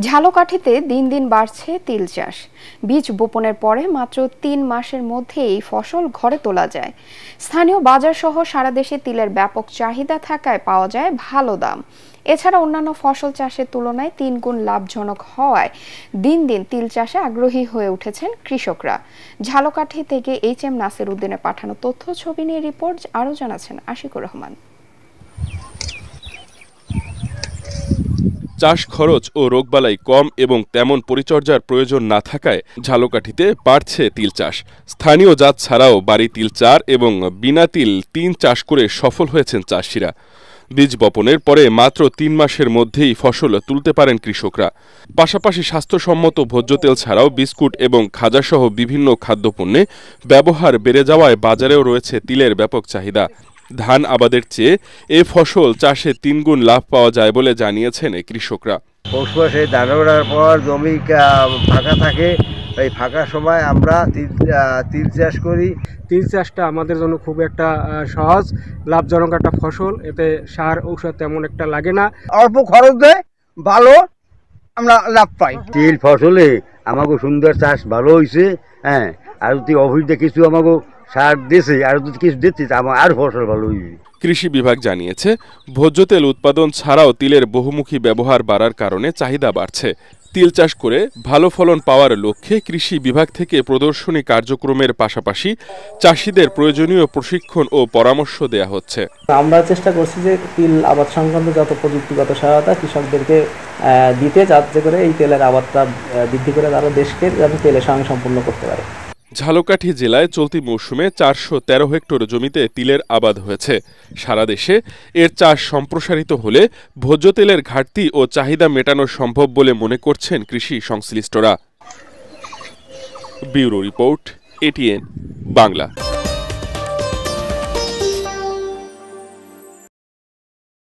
ঝালকাঠিতে দিন দিন বাড়ছে তিল চাষ। বীজ বপনের পরে মাত্র ৩ মাসের মধ্যে এই ফসল ঘরে তোলা যায়। স্থানীয় বাজার সহ সারা দেশে তিলের ব্যাপক চাহিদা থাকায় পাওয়া যায় ভালো দাম। এছাড়া অন্যান্য ফসল চাষের তুলনায় ৩ গুণ লাভজনক হওয়ায় দিন দিন তিল চাষে আগ্রহী হয়ে উঠেছেন কৃষকরা। ঝালকাঠি থেকে HM নাসির উদ্দিনের পাঠানো তথ্য ছবি নিয়ে রিপোর্ট আরও জানাচ্ছেন আশিকুর রহমান। চাষ খরচ ও রোগবালাই কম এবং তেমন পরিচর্যার প্রয়োজন না থাকায় ঝালকাঠিতে বাড়ছে তিল চাষ। স্থানীয় জাত ছাড়াও বাড়ি তিল ৪ এবং বিনা তিল ৩ চাষ করে সফল হয়েছেন চাষিরা। বীজ বপনের পরে মাত্র ৩ মাসের মধ্যেই ফসল তুলতে পারেন কৃষকরা। পাশাপাশি স্বাস্থ্যসম্মত ভোজ্য তেল ছাড়াও বিস্কুট এবং খাজাসহ বিভিন্ন খাদ্যপণ্যে ব্যবহার বেড়ে যাওয়ায় বাজারেও রয়েছে তিলের ব্যাপক চাহিদা। ধান আবাদের চেয়ে এ ফসল চাষে ৩ গুণ লাভ পাওয়া যায় বলে জানিয়েছেন কৃষকরা। পৌষ মাসে ধান ওঠার পর জমি ফাঁকা থাকে, এই ফাঁকা সময় আমরা তিল চাষ করি। তিল চাষটা আমাদের জন্য খুব একটা সহজ লাভজনক একটা ফসল। এতে সার ঔষধ তেমন একটা লাগে না, অল্প খরচে ভালো আমরা লাভ পাই। তিল ফসলে আমাকে সুন্দর চাষ ভালো হয়েছে। হ্যাঁ, আর যদি অভিজ্ঞ কিছু আমাকে সার দিয়েছে আর যদি কিছু দিচ্ছে আমার আর ফসল ভালো হয়েছে। কৃষি বিভাগ জানিয়েছে, ভোজ্য তেল উৎপাদন ছাড়াও তিলের বহুমুখী ব্যবহার বাড়ার কারণে চাহিদা বাড়ছে। তিল চাষ করে ভালো ফলন পাওয়ার লক্ষ্যে কৃষি বিভাগ থেকে প্রদর্শনী কার্যক্রমের পাশাপাশি চাষিদের প্রয়োজনীয় প্রশিক্ষণ ও পরামর্শ দেয়া হচ্ছে। আমরা চেষ্টা করছি যে তিল আবাদ সংক্রান্ত যত প্রযুক্তিগত সহায়তা কৃষকদেরকে দিতে, যাতে করে এই তেলের আবাদটা বৃদ্ধি করে তারা দেশকে যাতে তেলের স্বয়ংসম্পূর্ণ করতে পারে। ঝালকাঠি জেলায় চলতি মৌসুমে ৪১৩ হেক্টর জমিতে তিলের আবাদ হয়েছে। সারা দেশে এর চাষ সম্প্রসারিত হলে ভোজ্য তেলের ঘাটতি ও চাহিদা মেটানো সম্ভব বলে মনে করছেন কৃষি সংশ্লিষ্টরা। Bureau report, ATN Bangla.